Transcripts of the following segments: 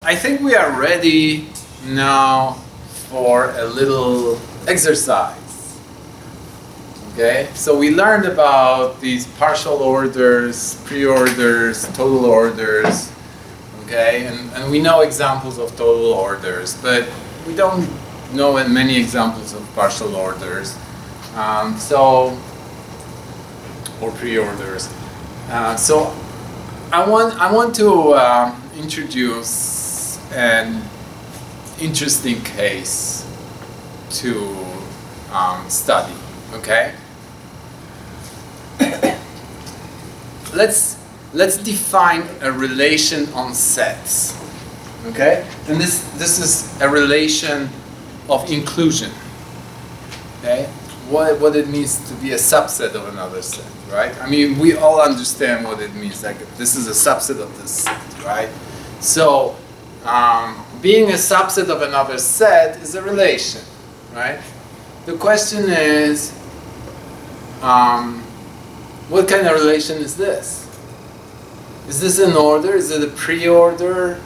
I think we are ready now for a little exercise. Okay, so we learned about these partial orders, pre-orders, total orders. Okay, and we know examples of total orders, but we don't know many examples of partial orders. Or pre-orders. So I want to introduce an interesting case to study. Okay. Let's define a relation on sets. Okay, and this is a relation of inclusion. Okay, what it means to be a subset of another set, right? I mean, we all understand what it means. Like, this is a subset of this set, right? So, being a subset of another set is a relation, right? The question is, what kind of relation is this? Is this an order? Is it a pre-order?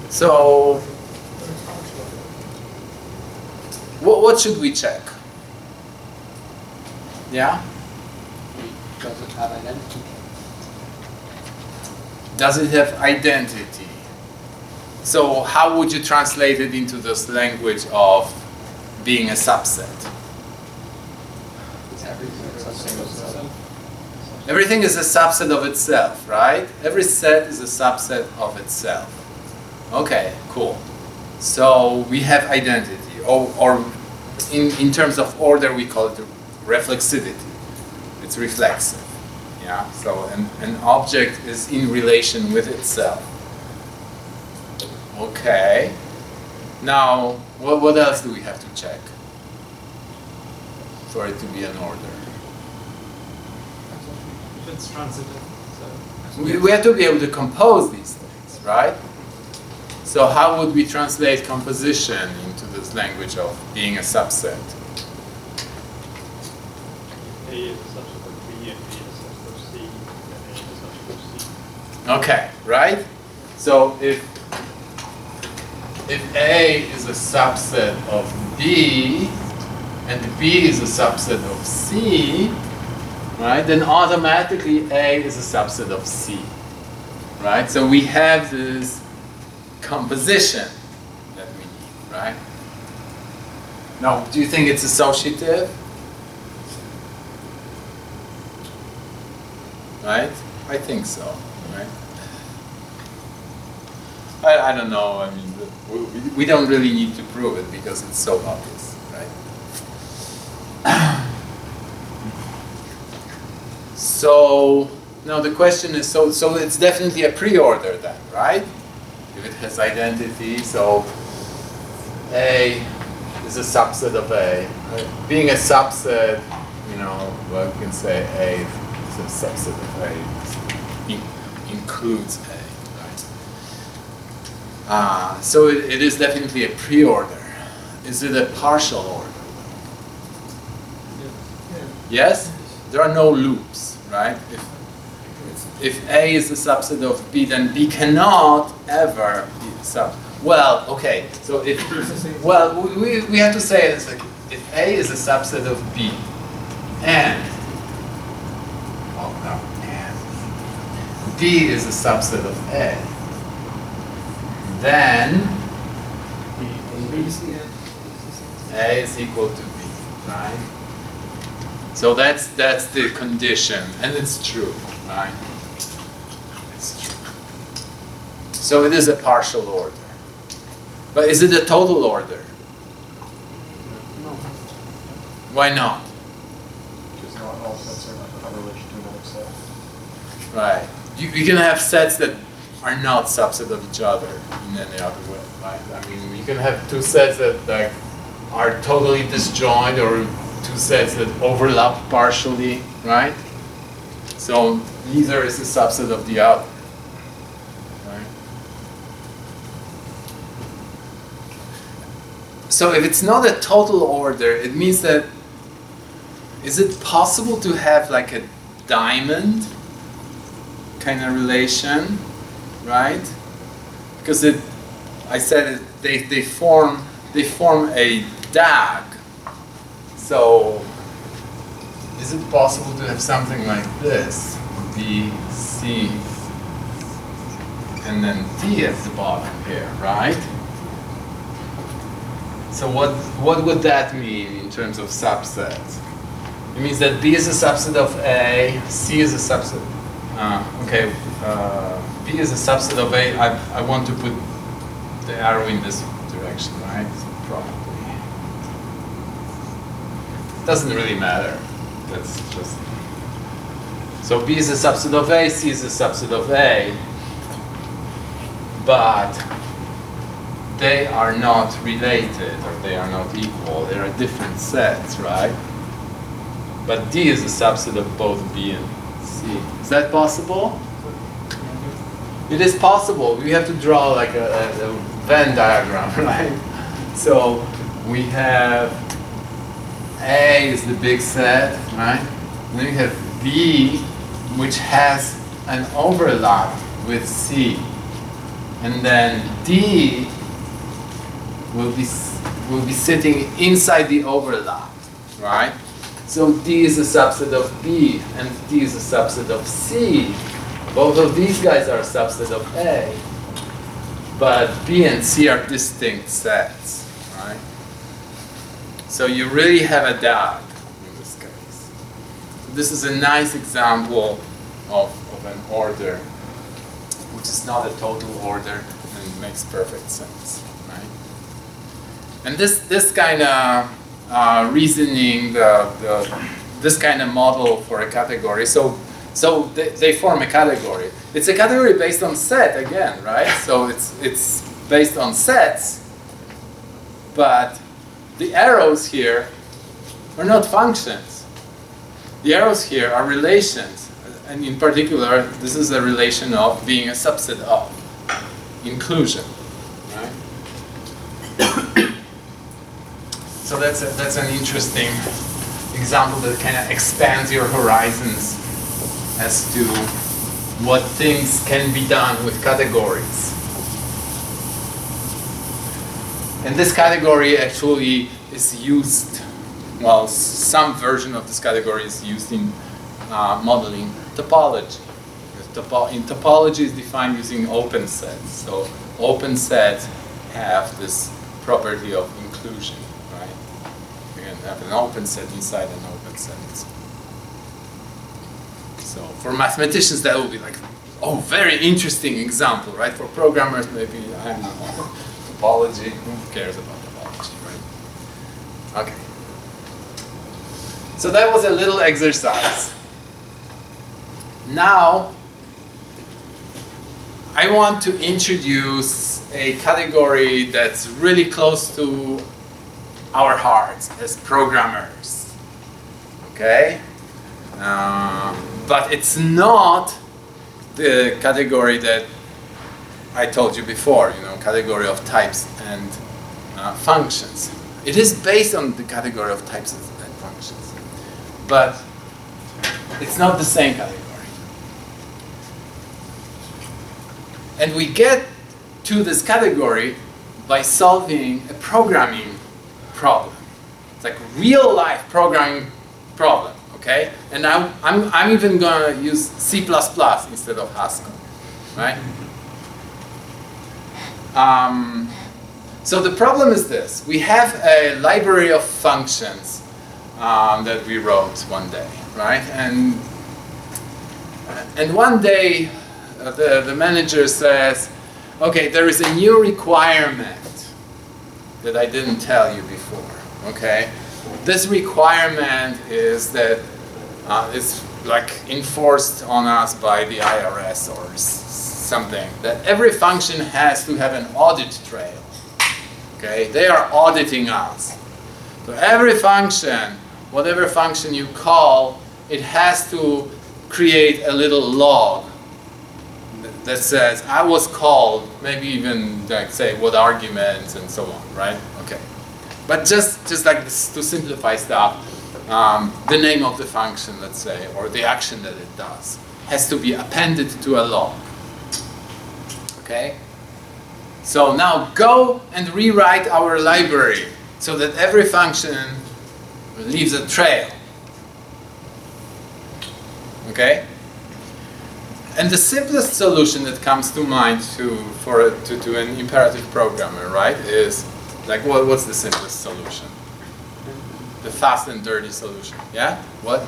So, what should we check? Yeah? Does it have identity? Does it have identity? So how would you translate it into this language of being a subset? Everything is a subset of itself, right? Every set is a subset of itself. Okay, cool. So we have identity, or in terms of order, we call it reflexivity. It's reflexive. Yeah. So an object is in relation with itself. Okay. Now, what else do we have to check for it to be an order? If it's transitive. So. We have to be able to compose these things, right? So how would we translate composition into this language of being a subset? A is a subset of B, and B is a subset of C, and A is a subset of C. Okay, right? So if A is a subset of B, and B is a subset of C, right, then automatically A is a subset of C, right? So we have this composition that we need, right? Now, do you think it's associative? Right? I think so, right? I don't know, I mean, we don't really need to prove it because it's so obvious, right? So, now the question is, so it's definitely a pre-order then, right? If it has identity, so A is a subset of A. Being a subset, you know, well, you can say A is a subset of A, includes A, right? So it is definitely a pre-order. Is it a partial order? Yeah. Yes? There are no loops, right? If A is a subset of B, then B cannot ever be a subset. Well, okay, so if, well, we have to say it's like, if A is a subset of B, and, oh no, and B is a subset of A, then A is equal to B, right? So that's the condition, and it's true, right? It's true. So it is a partial order. But is it a total order? No. Why not? Because not all sets are in relation to another set. Right. You can have sets that are not subset of each other in any other way, right? I mean, you can have two sets that like are totally disjoint, or two sets that overlap partially, right? So neither is a subset of the other, right? So if it's not a total order, it means that, is it possible to have like a diamond kind of relation, right? Because I said they form a DAG. So is it possible to have something like this? B, C, and then D at the bottom here, right? So what would that mean in terms of subsets? It means that B is a subset of A, C is a subset. B is a subset of A. I want to put the arrow in this direction, right? So probably. Doesn't really matter. That's just. So B is a subset of A, C is a subset of A, but they are not related, or they are not equal. They are different sets, right? But D is a subset of both B and C. Is that possible? It is possible. We have to draw like a Venn diagram, right? So we have A is the big set, right? And then we have B, which has an overlap with C. And then D will be sitting inside the overlap, right? So D is a subset of B, and D is a subset of C. Both of these guys are a subset of A, but B and C are distinct sets, right? So you really have a DAG in this case. This is a nice example of an order, which is not a total order, and it makes perfect sense, right? And this kind of reasoning, this kind of model for a category. So they form a category. It's a category based on set again, right? So it's based on sets, but the arrows here are not functions. The arrows here are relations, and in particular, this is a relation of being a subset of inclusion, right? So that's an interesting example that kind of expands your horizons as to what things can be done with categories. And this category actually is used, well, some version of this category is used in modeling topology. In topology is defined using open sets. So open sets have this property of inclusion. Have an open set inside an open set. So for mathematicians that will be like, oh, very interesting example, right? For programmers maybe, I don't know, topology, who cares about topology, right? Okay. So that was a little exercise. Now, I want to introduce a category that's really close to our hearts as programmers, okay? But it's not the category that I told you before, category of types and functions. It is based on the category of types and functions, but it's not the same category. And we get to this category by solving a programming problem. It's like real life programming problem, okay? And I'm even gonna use C++ instead of Haskell, right? So the problem is this: we have a library of functions that we wrote one day, right? And one day the manager says, okay, there is a new requirement that I didn't tell you before, okay? This requirement is that it's like enforced on us by the IRS or something, that every function has to have an audit trail, okay? They are auditing us. So every function, whatever function you call, it has to create a little log that says, I was called, maybe even like say what arguments and so on, right? Okay. But just like this, to simplify stuff, the name of the function, let's say, or the action that it does. has to be appended to a log. Okay? So now go and rewrite our library so that every function leaves a trail. Okay? And the simplest solution that comes to mind to an imperative programmer, right, is like, what's the simplest solution? The fast and dirty solution. Yeah? What?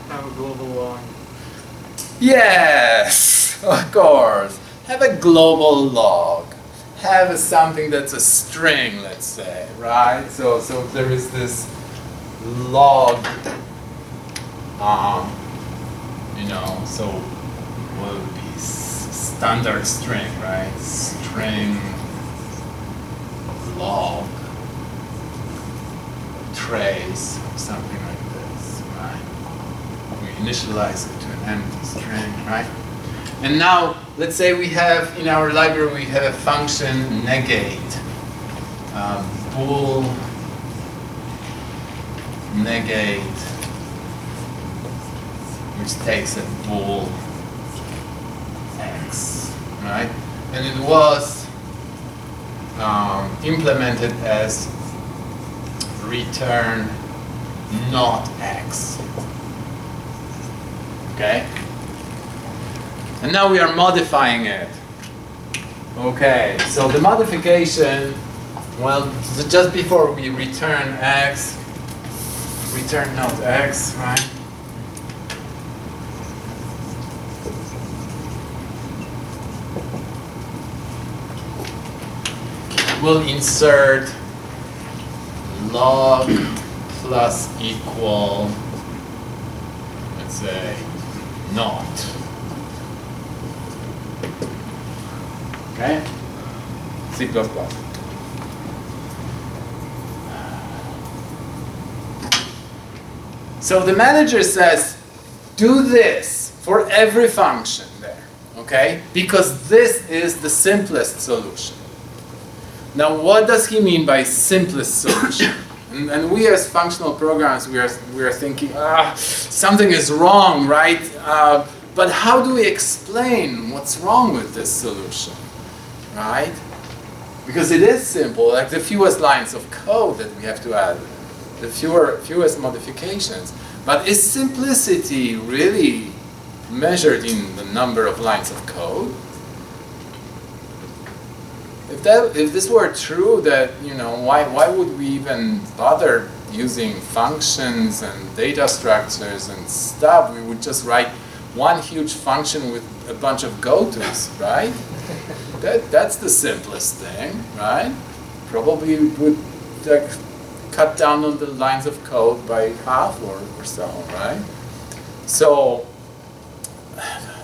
Have a global log. Yes, of course. Have a global log. Have something that's a string, let's say, right? So there is this log, you know, so what would be standard string, right? String log trace, something like this, right? We initialize it to an empty string, right? And now, let's say we have, in our library, we have a function negate, bool negate, which takes a bool x, right? And it was implemented as return not x, okay? And now we are modifying it. Okay, so the modification, well, just before we return x, return not x, right? We'll insert log plus equal, let's say, not. Okay? C++. So the manager says, do this for every function there, okay? Because this is the simplest solution. Now, what does he mean by simplest solution? And we as functional programmers, we are thinking, something is wrong, right? But how do we explain what's wrong with this solution? Right? Because it is simple, like the fewest lines of code that we have to add, the fewest modifications. But is simplicity really measured in the number of lines of code? If this were true, that, you know, why would we even bother using functions and data structures and stuff? We would just write one huge function with a bunch of gotos, right? That's the simplest thing, right? Probably would like, cut down on the lines of code by half or so, right? So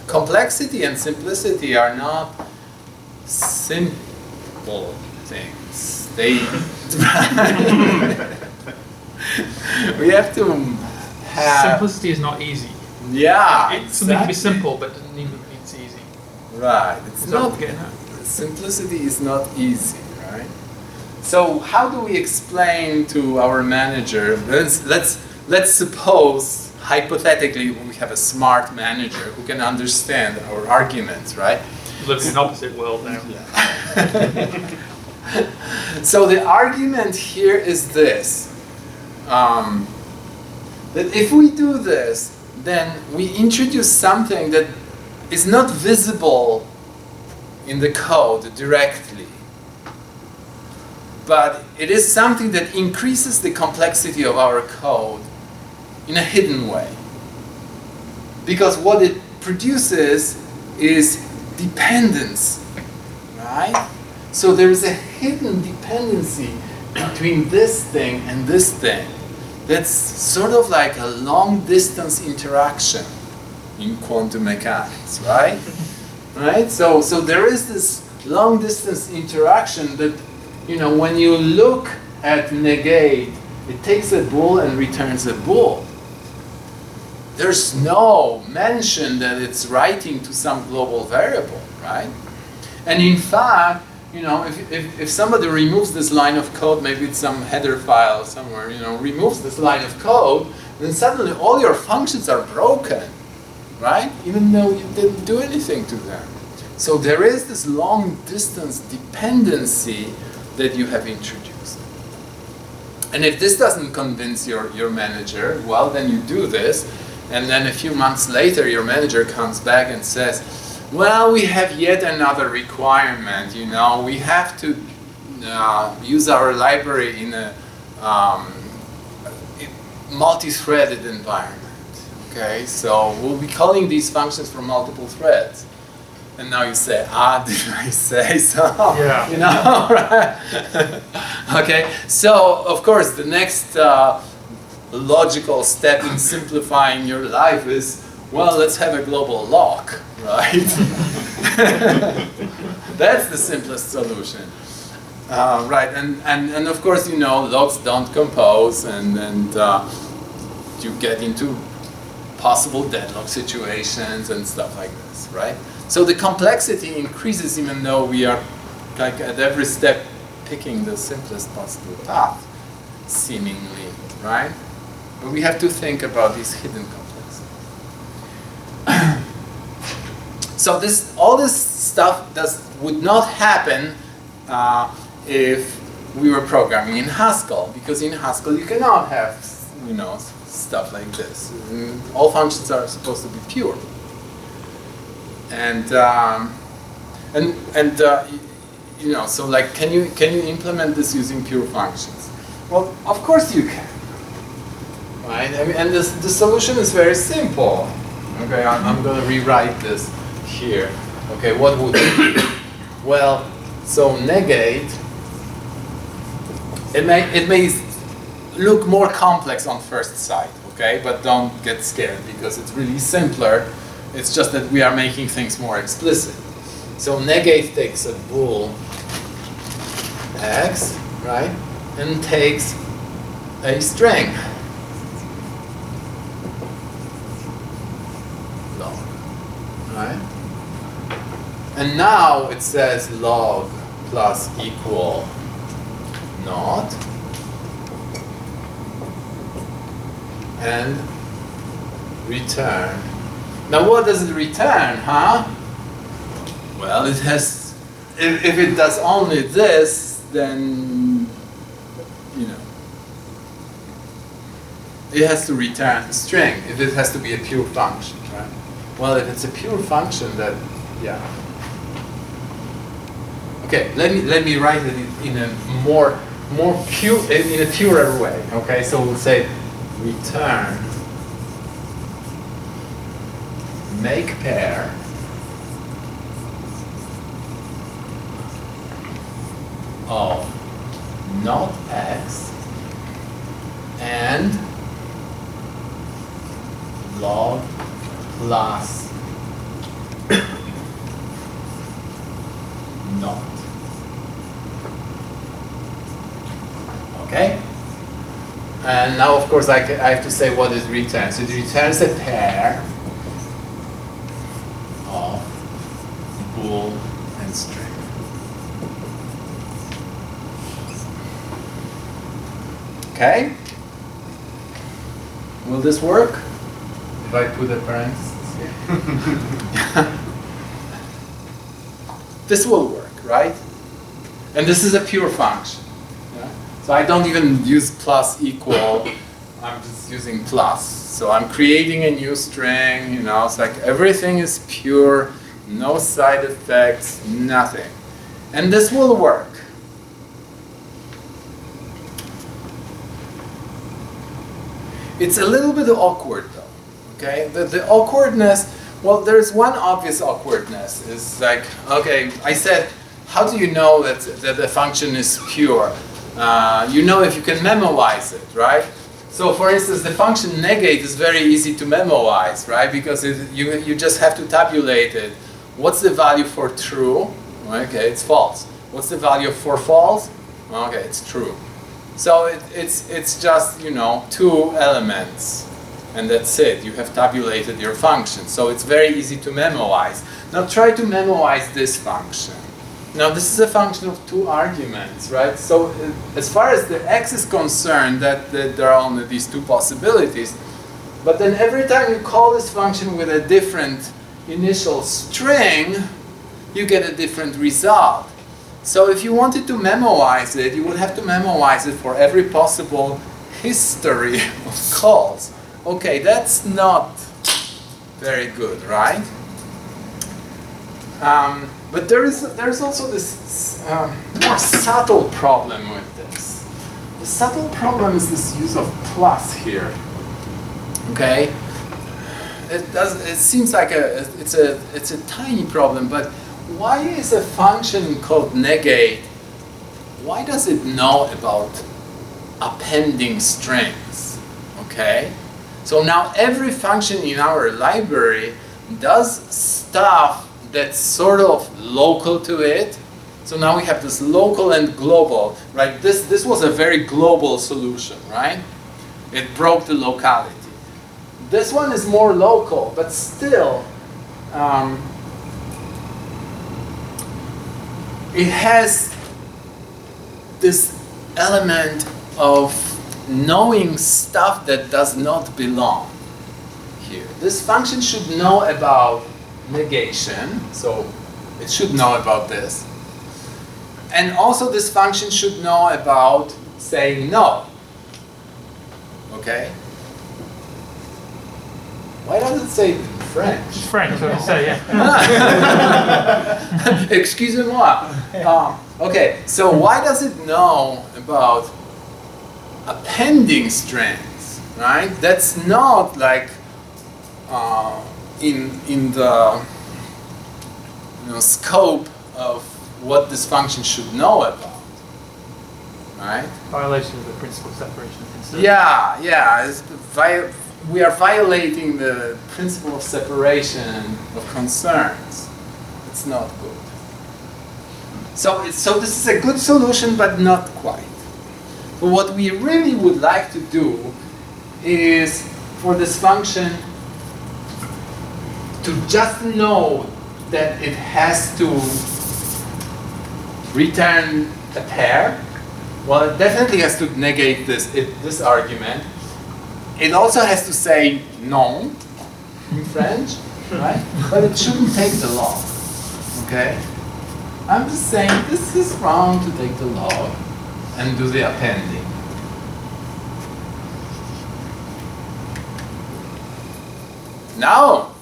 complexity and simplicity are not simple things. They we have to have Simplicity is not easy. yeah. Something can be simple, but doesn't even mean it's easy. Right. It's Is that what not we're getting at? simplicity is not easy, right? So how do we explain to our manager? Let's suppose hypothetically we have a smart manager who can understand our arguments, right? Live in an opposite world now. Yeah. So the argument here is this: that if we do this, then we introduce something that is not visible in the code directly, but it is something that increases the complexity of our code in a hidden way. Because what it produces is dependence, right? So there is a hidden dependency between this thing and this thing. That's sort of like a long-distance interaction in quantum mechanics, right? Right? So there is this long-distance interaction that, you know, when you look at negate, it takes a bool and returns a bool. There's no mention that it's writing to some global variable, right? And in fact, you know, if somebody removes this line of code, maybe it's some header file somewhere, you know, removes this line of code, then suddenly all your functions are broken. right? Even though you didn't do anything to them. So there is this long distance dependency that you have introduced. And if this doesn't convince your manager, well, then you do this, and then a few months later your manager comes back and says, well, we have yet another requirement, you know, we have to use our library in a multi-threaded environment. Okay, so we'll be calling these functions from multiple threads. And now you say, did I say so? Yeah. You know, right? Okay, so of course the next logical step in simplifying your life is, well, let's have a global lock, right? That's the simplest solution. Right, and of course, you know, locks don't compose, and you get into possible deadlock situations and stuff like this, right? So the complexity increases even though we are like at every step picking the simplest possible path, seemingly, right? But we have to think about these hidden complexities. So all this stuff would not happen if we were programming in Haskell, because in Haskell you cannot have, you know, stuff like this. All functions are supposed to be pure. And you know, so like, can you implement this using pure functions? Well, of course you can, right? I mean, and the solution is very simple. Okay, I'm going to rewrite this here. Okay, what would it be? Well, so negate. It may look more complex on first sight. Okay, but don't get scared because it's really simpler. It's just that we are making things more explicit. So negate takes a bool x, right, and takes a string log, right? And now it says log plus equal not, and return. Now what does it return, huh? Well, it has, if it does only this, then, you know, it has to return a string, if it has to be a pure function, right? Well, if it's a pure function, then, yeah. Okay, let me write it in a more pure, in a purer way, okay? So we'll say return make pair of not x and log plus not. Okay? And now, of course, I have to say what it returns. It returns a pair of bool and string. Okay? Will this work? If I put a parenthesis here. This will work, right? And this is a pure function. Yeah? So I don't even use plus equal. I'm just using plus. So I'm creating a new string, you know, it's like everything is pure, no side effects, nothing. And this will work. It's a little bit awkward though, okay? The awkwardness, well, there's one obvious awkwardness. It's like, okay, I said, how do you know that the function is pure? You know if you can memorize it, right? So for instance, the function negate is very easy to memorize, right? Because you just have to tabulate it. What's the value for true? Okay, it's false. What's the value for false? Okay, it's true. So it's just, you know, two elements, and that's it. You have tabulated your function. So it's very easy to memorize. Now try to memorize this function. Now this is a function of two arguments, right? So as far as the x is concerned, that there are only these two possibilities. But then every time you call this function with a different initial string, you get a different result. So if you wanted to memorize it, you would have to memorize it for every possible history of calls. Okay, that's not very good, right? But there's also this more subtle problem with this. The subtle problem is this use of plus here. Okay, it seems like it's a tiny problem, but why is a function called negate? Why does it know about appending strings? Okay, so now every function in our library does stuff that's sort of local to it. So now we have this local and global, right? This was a very global solution, right? It broke the locality. This one is more local, but still, it has this element of knowing stuff that does not belong here. This function should know about negation, so it should know about this. And also this function should know about saying no. Okay? Why does it say French? French, I would say, yeah. Excusez-moi. Okay, so why does it know about appending strings, right? That's not like in the scope of what this function should know about, right? Violation of the principle of separation of concerns. Yeah. We are violating the principle of separation of concerns. It's not good. So this is a good solution, but not quite. But what we really would like to do is for this function to just know that it has to return a pair. Well, it definitely has to negate this argument. It also has to say non in French, right? But it shouldn't take the log, okay? I'm just saying this is wrong to take the log and do the appending. Now,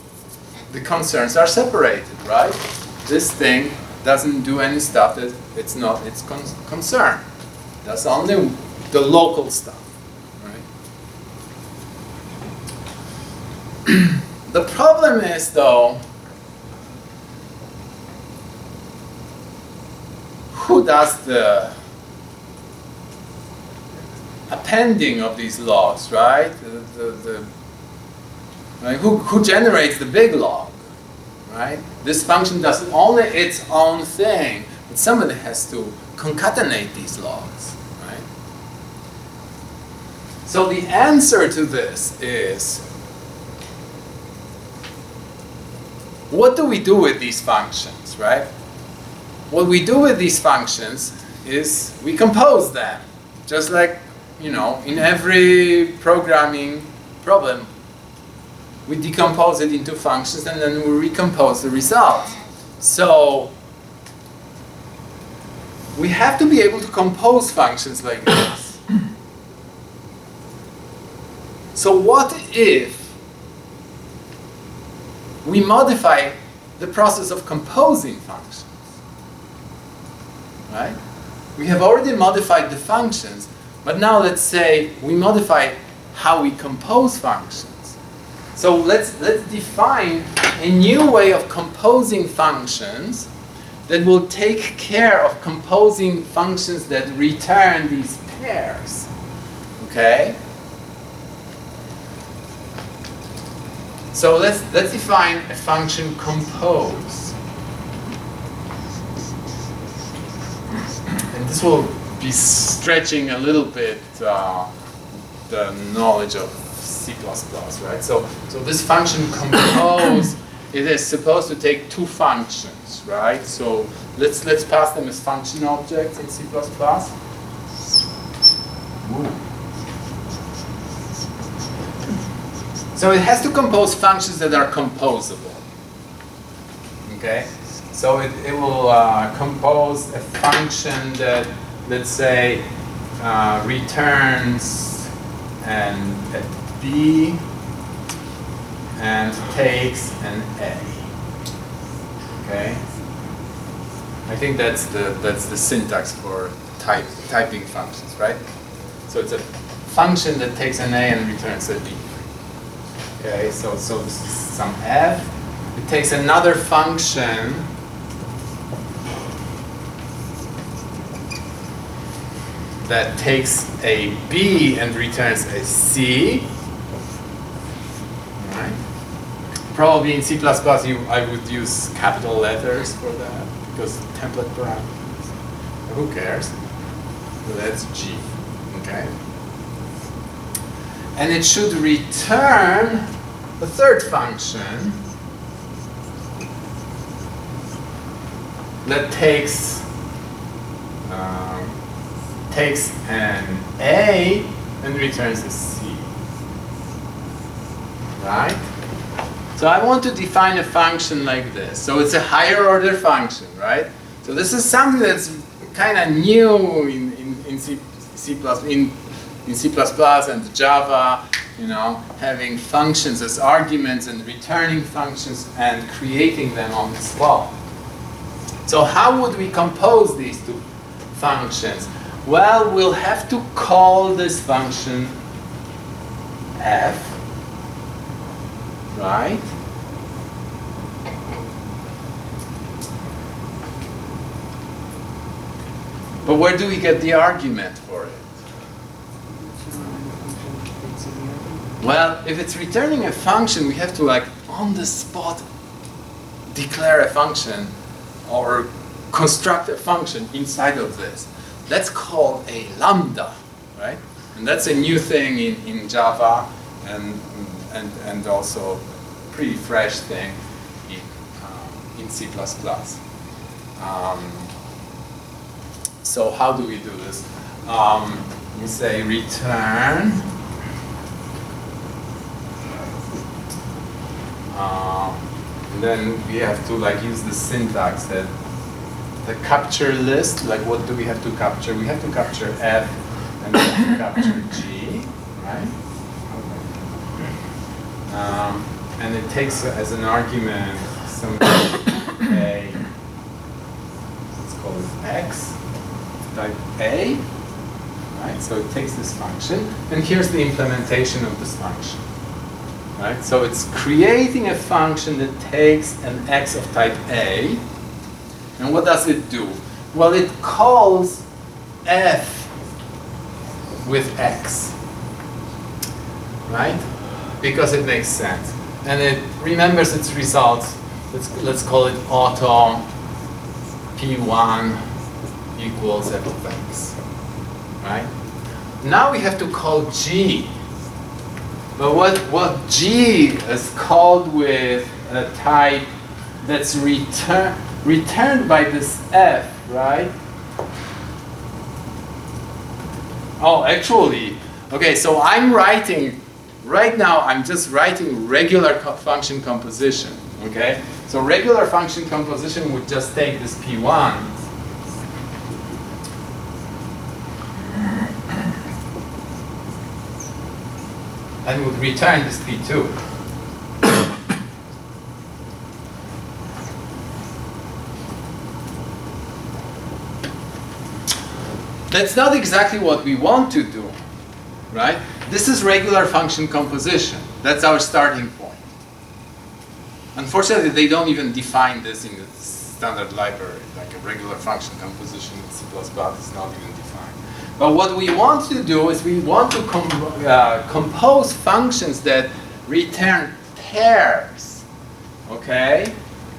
the concerns are separated, right? This thing doesn't do any stuff that it's not its concern. That's only the local stuff, right? The problem is, though, who does the appending of these logs, right? Right? Who generates the big log, right? This function does only its own thing, but somebody has to concatenate these logs, right? So the answer to this is, what do we do with these functions, right? What we do with these functions is we compose them, just like, in every programming problem. We decompose it into functions and then we recompose the result. So we have to be able to compose functions like this. So what if we modify the process of composing functions? Right? We have already modified the functions, but now let's say we modify how we compose functions. So let's define a new way of composing functions that will take care of composing functions that return these pairs. Okay? So let's define a function compose. And this will be stretching a little bit the knowledge of C++, right? So this function compose, it is supposed to take two functions, right? So let's pass them as function objects in C++. So it has to compose functions that are composable. Okay? So it will compose a function that, let's say, returns a B and takes an A. Okay? I think that's the syntax for typing functions, right? So it's a function that takes an A and returns a B. Okay, so this is some F. It takes another function that takes a B and returns a C. All right. Probably in C++ I would use capital letters for that because template parameters. Who cares? So that's G. Okay. And it should return a third function that takes an A and returns a C. Right? So I want to define a function like this. So it's a higher order function, right? So this is something that's kind of new in C++, in C++ and Java, you know, having functions as arguments and returning functions and creating them on the spot. So how would we compose these two functions? Well, we'll have to call this function f, right? But where do we get the argument for it? Well, if it's returning a function, we have to, like, on the spot declare a function or construct a function inside of this. That's called a lambda, right? And that's a new thing in Java and also pretty fresh thing in C++. So how do we do this? We say return and then we have to, like, use the syntax that the capture list, like, what do we have to capture? We have to capture F and we have to capture G, right? And it takes as an argument some A, let's call it X, type A, right? So it takes this function, and here's the implementation of this function, right? So it's creating a function that takes an X of type A. And what does it do? Well, it calls f with x, right? Because it makes sense. And it remembers its results. Let's call it auto p1 equals f of x, right? Now we have to call g. But what g is called with a type that's returned by this f, right? Oh, actually, okay, so right now I'm just writing regular function composition, okay? So regular function composition would just take this p1 and would return this p2. That's not exactly what we want to do, right? This is regular function composition. That's our starting point. Unfortunately, they don't even define this in the standard library, like a regular function composition in C++ is not even defined. But what we want to do is we want to compose functions that return pairs, okay?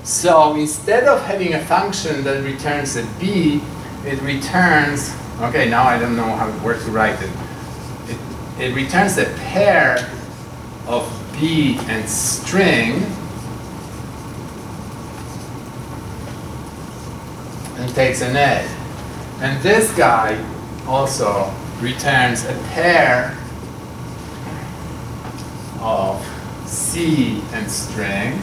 So instead of having a function that returns a B, it returns, okay, now I don't know where to write it. It returns a pair of B and string and takes an A. And this guy also returns a pair of C and string,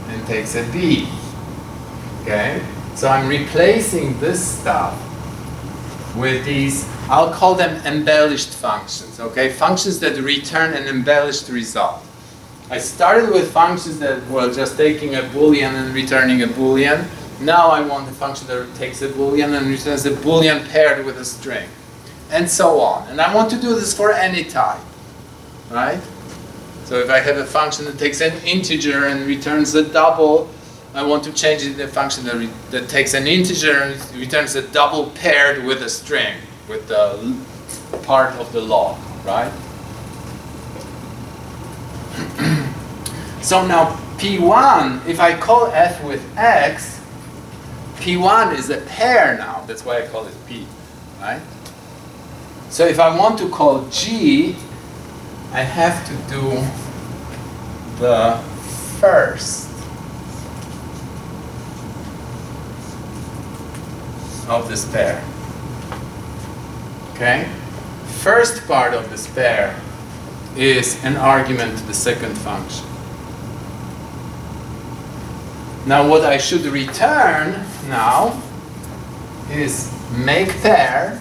and takes a B. Okay? So I'm replacing this stuff with these, I'll call them embellished functions, okay? Functions that return an embellished result. I started with functions that were just taking a Boolean and returning a Boolean. Now I want a function that takes a Boolean and returns a Boolean paired with a string, and so on. And I want to do this for any type, right? So if I have a function that takes an integer and returns a double, I want to change it to a function that takes an integer and returns a double paired with a string, with the part of the log, right? So now P1, if I call f with x, P1 is a pair now. That's why I call it P, right? So if I want to call G, I have to do the first of this pair. Okay? First part of this pair is an argument to the second function. Now what I should return now is make pair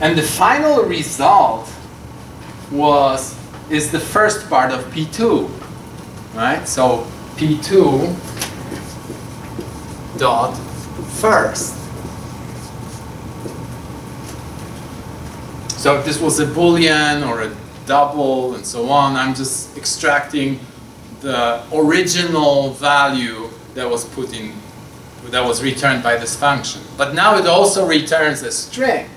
and the final result is the first part of P2, right? So P2 dot first. So if this was a Boolean or a double and so on, I'm just extracting the original value that was put in, that was returned by this function. But now it also returns a string.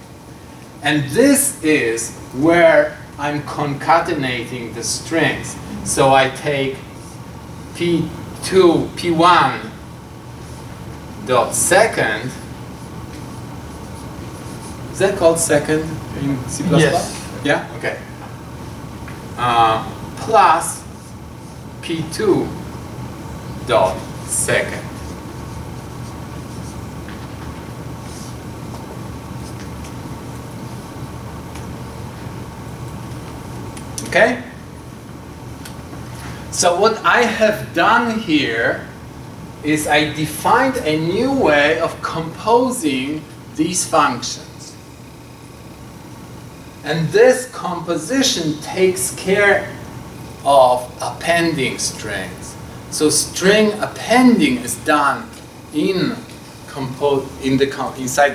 And this is where I'm concatenating the strings. So I take P2, P1 dot second. Is that called second in C++? Yes. Yeah? Okay. Plus P2 dot second. Okay? So what I have done here is I defined a new way of composing these functions. And this composition takes care of appending strings. So string appending is done inside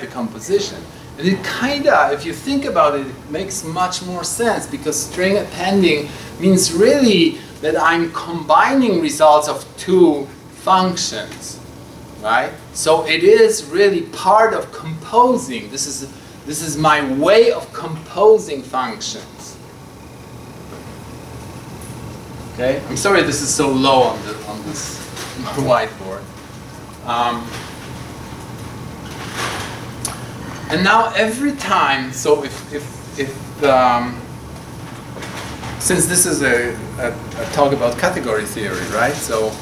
the composition. And it kinda, if you think about it, it makes much more sense, because string appending means really that I'm combining results of two functions, right? So it is really part of composing. This is my way of composing functions. Okay, I'm sorry this is so low on this whiteboard. And now every time, so since this is a talk about category theory, right? So,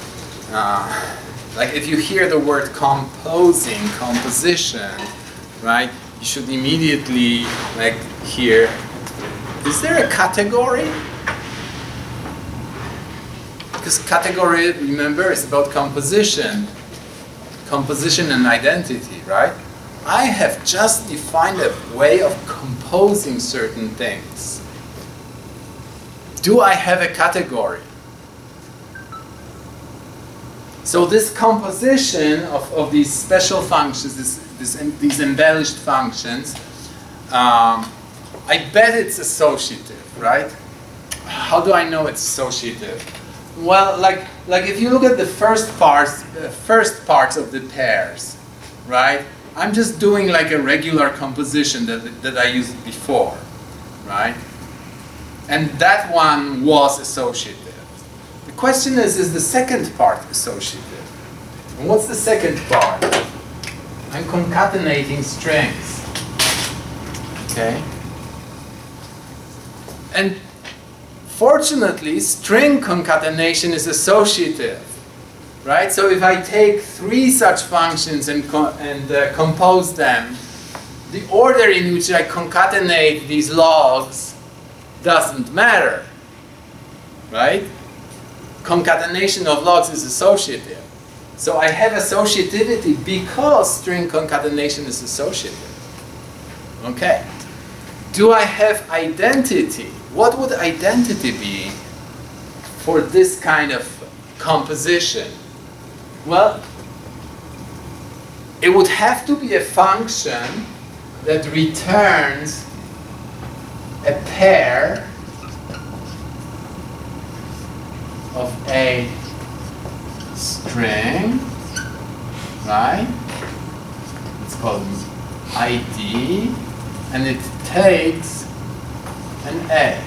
like if you hear the word composing, composition, right? You should immediately like hear, is there a category? Because category, remember, is about composition. Composition and identity, right? I have just defined a way of composing certain things. Do I have a category? So this composition of these special functions, these embellished functions, I bet it's associative, right? How do I know it's associative? Well, like if you look at the first parts of the pairs, right? I'm just doing like a regular composition that I used before, right? And that one was associative. The question is the second part associative? And what's the second part? I'm concatenating strings, okay? And fortunately, string concatenation is associative. right? So if I take 3 such functions and compose them, the order in which I concatenate these logs doesn't matter, right? Concatenation of logs is associative. So I have associativity because string concatenation is associative. Okay. Do I have identity? What would identity be for this kind of composition? Well, it would have to be a function that returns a pair of a string, right? It's called ID, and it takes an A.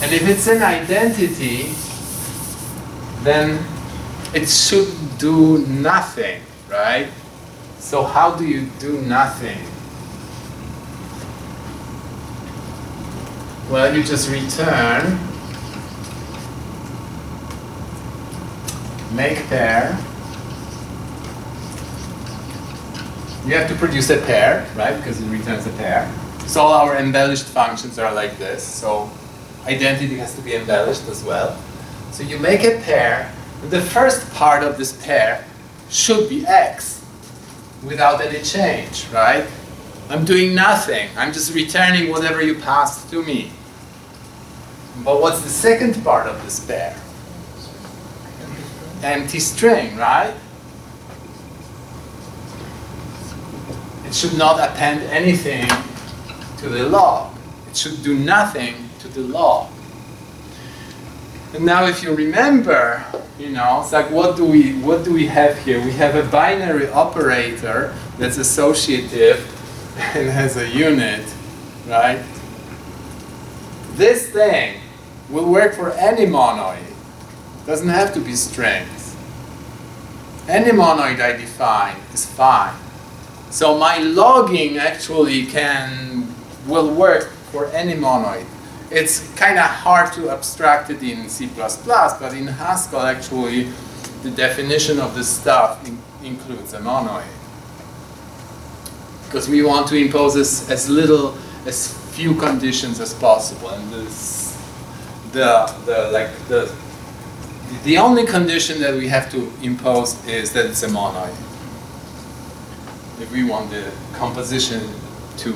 And if it's an identity, then it should do nothing, right? So how do you do nothing? Well, you just return make pair. You have to produce a pair, right? Because it returns a pair. So all our embellished functions are like this. So identity has to be embellished as well. So you make a pair. The first part of this pair should be x without any change, right? I'm doing nothing. I'm just returning whatever you passed to me. But what's the second part of this pair? Empty string, right? It should not append anything to the log. It should do nothing to the log. And now if you remember, you know, it's like what do we have here? We have a binary operator that's associative and has a unit, right? This thing will work for any monoid. Doesn't have to be strings. Any monoid I define is fine. So my logging actually will work for any monoid. It's kind of hard to abstract it in C++, but in Haskell actually the definition of this stuff includes a monoid. Because we want to impose as few conditions as possible, and the only condition that we have to impose is that it's a monoid. If we want the composition to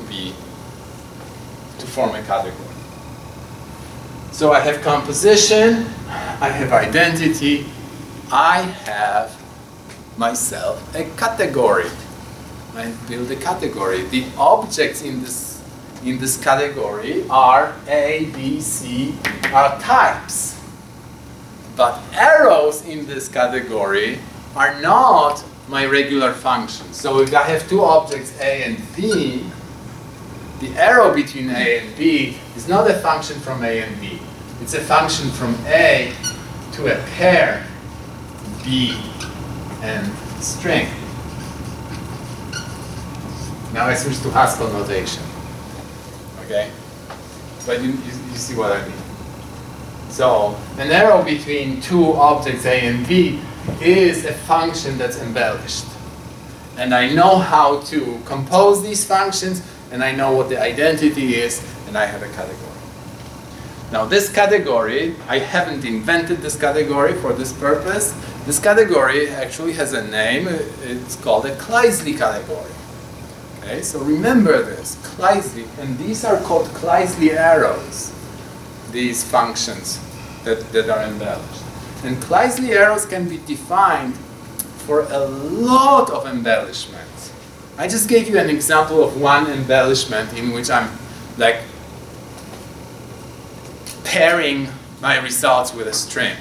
form a category. So I have composition, I have identity, I have myself a category. I build a category. The objects in this category are A, B, C, are types. But arrows in this category are not my regular functions. So if I have two objects A and B, the arrow between A and B is not a function from A and B. It's a function from A to a pair B and string. Now I switch to Haskell notation. Okay? But you see what I mean. So an arrow between two objects A and B is a function that's embellished. And I know how to compose these functions, and I know what the identity is, and I have a category. Now this category, I haven't invented this category for this purpose. This category actually has a name. It's called a Kleisli category. Okay, so remember this, Kleisli, and these are called Kleisli arrows, these functions that are embellished. And Kleisli arrows can be defined for a lot of embellishments. I just gave you an example of one embellishment in which I'm like pairing my results with a string.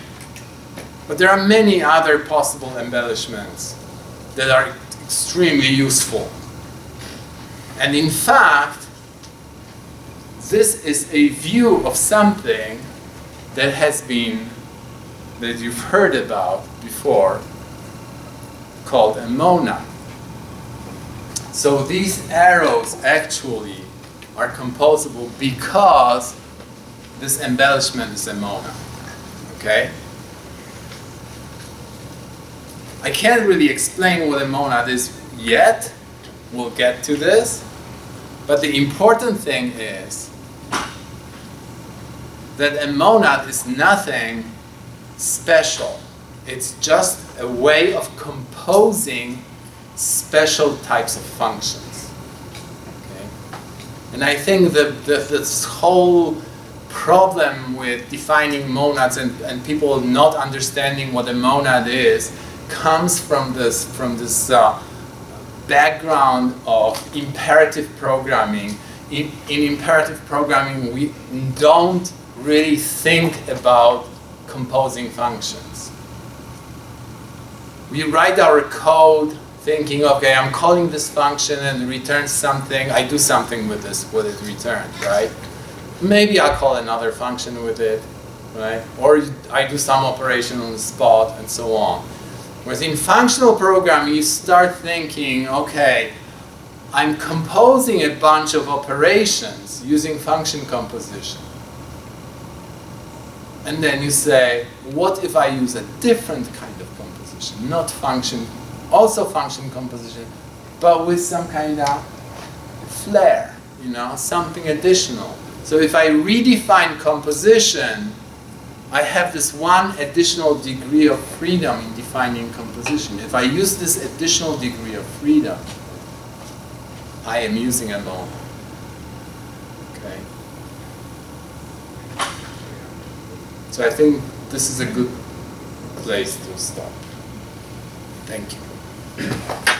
But there are many other possible embellishments that are extremely useful. And in fact, this is a view of something that you've heard about before, called a monad. So these arrows actually are composable because this embellishment is a monad. Okay? I can't really explain what a monad is yet. We'll get to this. But the important thing is that a monad is nothing special. It's just a way of composing special types of functions. Okay? And I think that this whole problem with defining monads and people not understanding what a monad is comes from this background of imperative programming. In imperative programming, we don't really think about composing functions. We write our code thinking, okay, I'm calling this function and it returns something, I do something with this, what it returned, right? Maybe I'll call another function with it, right? Or I do some operation on the spot and so on. Whereas in functional programming, you start thinking, okay, I'm composing a bunch of operations using function composition. And then you say, what if I use a different kind of composition? Not function, also function composition, but with some kind of flair, you know, something additional. So if I redefine composition, I have this one additional degree of freedom in defining composition. If I use this additional degree of freedom, I am using a monad. Okay. So I think this is a good place to stop. Thank you.